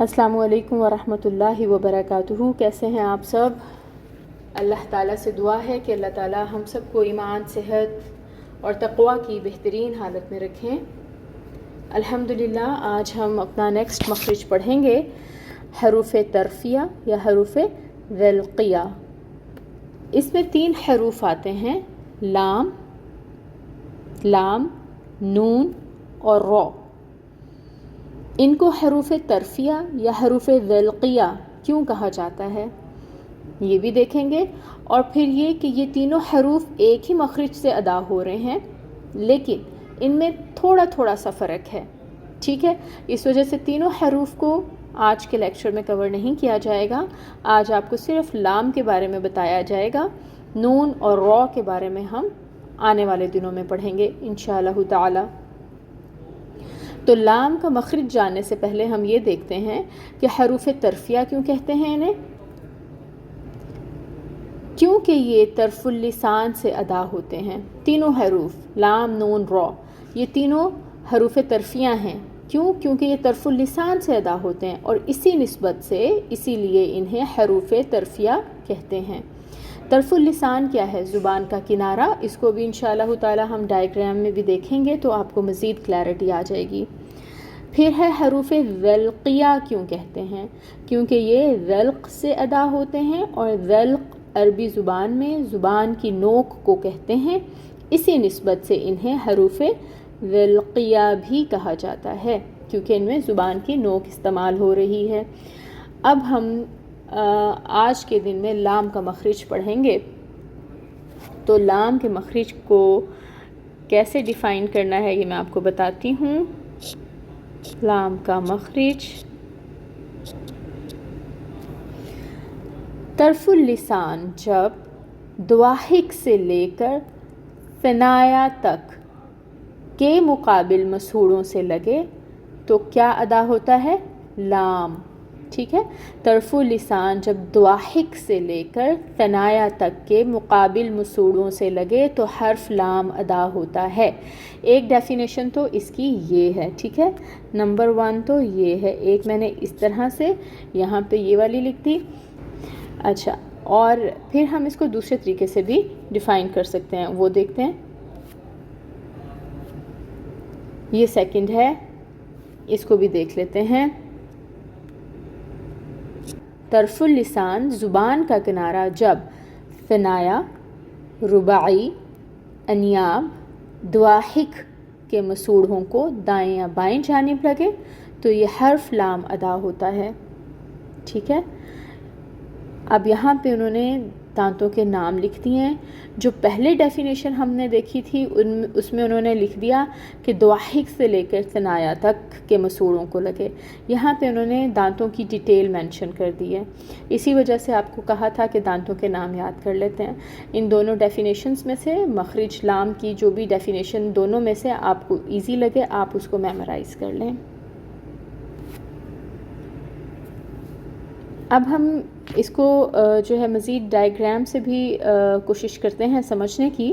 अस्सलामु अलैकुम वरहमतुल्लाहि वबरकातुहू। कैसे हैं आप सब? अल्लाह ताला से दुआ है कि अल्लाह ताला हम सबको ईमान, सेहत और तक़वा की बेहतरीन हालत में रखें। अल्हम्दुलिल्लाह आज हम अपना नेक्स्ट मखरज पढ़ेंगे, हरूफ तरफिया या हरूफ वल्क़िया। इसमें 3 हरूफ आते हैं, लाम, नून और रॉ। इनको हरूफ तरफिया या हरूफ वल्क़िया क्यों कहा जाता है ये भी देखेंगे, और फिर ये कि ये तीनों हरूफ एक ही मखरज से अदा हो रहे हैं, लेकिन इनमें थोड़ा थोड़ा सा फ़र्क है। ठीक है, इस वजह से तीनों हरूफ को आज के लेक्चर में कवर नहीं किया जाएगा। आज आपको सिर्फ लाम के बारे में बताया जाएगा, नून और रॉ के बारे में हम आने वाले दिनों में पढ़ेंगे इंशाअल्लाह ताला। तो लाम का मखरज जानने से पहले हम ये देखते हैं कि हरूफ तरफिया क्यों कहते हैं इन्हें। क्योंकि ये तरफुल लिसान से अदा होते हैं। तीनों हरूफ लाम, नून, रॉ, ये तीनों हरूफ तरफिया हैं। क्यों? क्योंकि ये तरफुल लिसान से अदा होते हैं और इसी निस्बत से इसीलिए इन्हें हरूफ तरफिया कहते हैं। तरफुल लिसान क्या है? ज़ुबान का किनारा। इसको भी इंशाअल्लाह ताला हम डायग्राम में भी देखेंगे तो आपको मज़ीद क्लैरिटी आ जाएगी। फिर है हरूफ वल्क़िया क्यों कहते हैं? क्योंकि ये वल्क़ से अदा होते हैं और वल्क़ अरबी ज़ुबान में ज़ुबान की नोक को कहते हैं। इसी निस्बत से इन्हें हरूफ वल्क़िया भी कहा जाता है, क्योंकि इनमें ज़ुबान की नोक इस्तेमाल हो रही है। अब हम आज के दिन में लाम का मखरज पढ़ेंगे। तो लाम के मखरज को कैसे डिफ़ाइन करना है ये मैं आपको बताती हूँ। लाम का मखरज, तरफुल लिसान जब दुआहिक से लेकर फ़नाया तक के मुकाबिल मसूड़ों से लगे तो क्या अदा होता है? लाम। ठीक है, तरफुल लिसान जब दुआहिक से लेकर फ़नाया तक के मुकाबिल मसूड़ों से लगे तो हर्फ लाम अदा होता है। एक डेफिनेशन तो इसकी ये है, ठीक है, नंबर 1 तो ये है। एक मैंने इस तरह से यहाँ पे ये वाली लिख दी। अच्छा, और फिर हम इसको दूसरे तरीके से भी डिफ़ाइन कर सकते हैं, वो देखते हैं। ये सेकंड है, इसको भी देख लेते हैं। तरफुल लिसान ज़ुबान का किनारा जब फ़नाया, रुबाई, अनियाब, दुआहिक के मसूड़ों को दाएं या बाएं जानिब लगे तो ये हर्फ लाम अदा होता है। ठीक है, अब यहाँ पे उन्होंने दांतों के नाम लिख दिए हैं। जो पहले डेफिनेशन हमने देखी थी उसमें उन्होंने लिख दिया कि दुआहिक से लेकर तनाया तक के मसूड़ों को लगे। यहाँ पे उन्होंने दांतों की डिटेल मेंशन कर दी है। इसी वजह से आपको कहा था कि दांतों के नाम याद कर लेते हैं। इन दोनों डेफिनेशंस में से मखरज लाम की जो भी डेफिनेशन दोनों में से आपको ईजी लगे आप उसको मेमोराइज़ कर लें। अब हम इसको जो है मज़ीद डायग्राम से भी कोशिश करते हैं समझने की।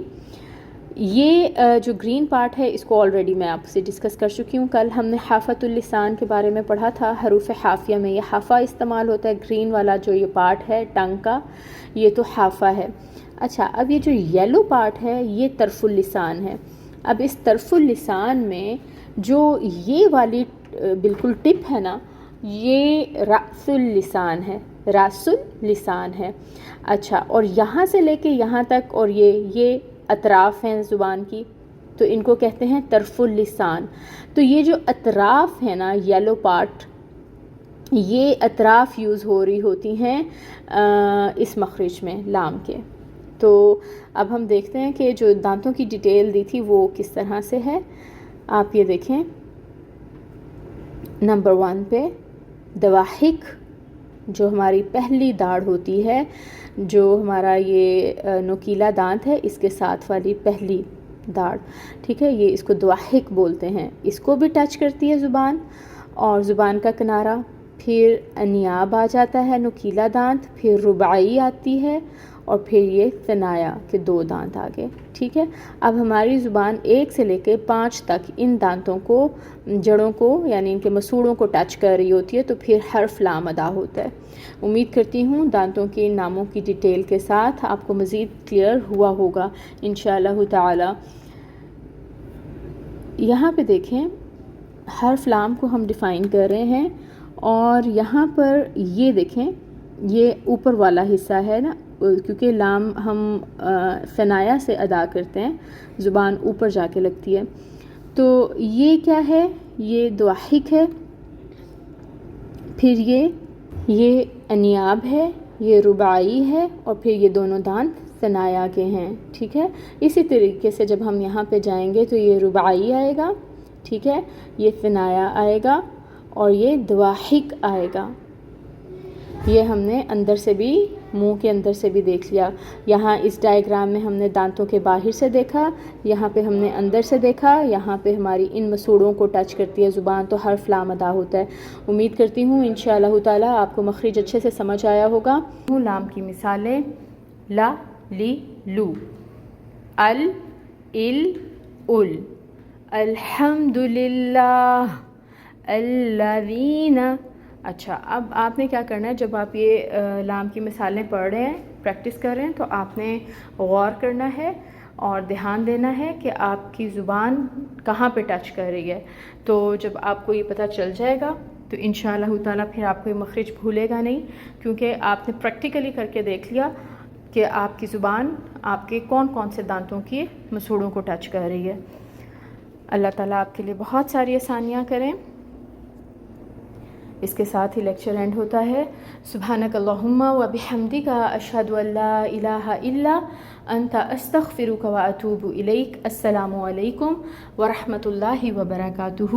ये जो ग्रीन पार्ट है इसको ऑलरेडी मैं आपसे डिस्कस कर चुकी हूँ। कल हमने हाफ़तुल लिसान के बारे में पढ़ा था। हरूफ हाफिया में ये हाफ़ा इस्तेमाल होता है। ग्रीन वाला जो ये पार्ट है टंग का, ये तो हाफ़ा है। अच्छा, अब ये जो येलो पार्ट है ये तरफुल लिसान है। अब इस तरफुल लिसान में जो ये वाली बिल्कुल टिप है ना, ये रासुल लिसान है, रासुल लिसान है। अच्छा, और यहाँ से लेके यहाँ तक और ये अतराफ़ हैं ज़ुबान की, तो इनको कहते हैं तरफुल लिसान। तो ये जो अतराफ़ है ना, येलो पार्ट, ये अतराफ़ यूज़ हो रही होती हैं इस मखरज में लाम के। तो अब हम देखते हैं कि जो दांतों की डिटेल दी थी वो किस तरह से है। आप ये देखें, नंबर 1 पे दवाहिक जो हमारी पहली दाढ़ होती है, जो हमारा ये नोकीला दांत है, इसके साथ वाली पहली दाढ़, ठीक है, ये इसको दवाहिक बोलते हैं। इसको भी टच करती है ज़ुबान और ज़ुबान का किनारा। फिर अनियाब आ जाता है, नोकीला दांत, फिर रुबाई आती है اور پھر یہ ثنایا کے 2 دانت آگے. ٹھیک ہے. اب ہماری زبان 1 سے لے کے 5 تک ان دانتوں کو، جڑوں کو یعنی ان کے مسوڑوں کو ٹچ کر رہی ہوتی ہے، تو پھر حرف لام ادا ہوتا ہے. امید کرتی ہوں دانتوں کے ناموں کی ڈیٹیل کے ساتھ آپ کو مزید کلیئر ہوا ہوگا انشاءاللہ تعالی. یہاں پہ دیکھیں حرف لام کو ہم ڈیفائن کر رہے ہیں، اور یہاں پر یہ دیکھیں یہ اوپر والا حصہ ہے نا، کیونکہ لام ہم ثنایا سے ادا کرتے ہیں، زبان اوپر جا کے لگتی ہے. تو یہ کیا ہے؟ یہ ضاحک ہے، پھر یہ انیاب ہے، یہ رباعی ہے، اور پھر یہ دونوں دانت ثنایا کے ہیں. ٹھیک ہے. اسی طریقے سے جب ہم یہاں پہ جائیں گے تو یہ رباعی آئے گا، ٹھیک ہے، یہ ثنایا آئے گا، اور یہ ضاحک آئے گا. یہ ہم نے اندر سے بھی، منہ کے اندر سے بھی دیکھ لیا. یہاں اس ڈائیگرام میں ہم نے دانتوں کے باہر سے دیکھا، یہاں پہ ہم نے اندر سے دیکھا، یہاں پہ ہماری ان مسوڑوں کو ٹچ کرتی ہے زبان تو حرف لام ادا ہوتا ہے. امید کرتی ہوں انشاءاللہ تعالی آپ کو مخرج اچھے سے سمجھ آیا ہوگا. لام کی مثالیں: لا، لی، لو، ال، ال، ال، الحمدللہ، الذین. اچھا، اب آپ نے کیا کرنا ہے، جب آپ یہ لام کی مثالیں پڑھ رہے ہیں، پریکٹس کر رہے ہیں، تو آپ نے غور کرنا ہے اور دھیان دینا ہے کہ آپ کی زبان کہاں پہ ٹچ کر رہی ہے. تو جب آپ کو یہ پتہ چل جائے گا تو انشاءاللہ تعالیٰ پھر آپ کو یہ مخرج بھولے گا نہیں، کیونکہ آپ نے پریکٹیکلی کر کے دیکھ لیا کہ آپ کی زبان آپ کے کون کون سے دانتوں کی مسوڑوں کو ٹچ کر رہی ہے. اللہ تعالیٰ آپ کے لیے بہت ساری آسانیاں کریں. اس کے ساتھ ہی لیکچر اینڈ ہوتا ہے. سبحانک اللہم و بحمدک، اشہد ان لا الہ الا انت، استغفرک و اتوب الیک. السلام علیکم ورحمۃ اللہ وبرکاتہ.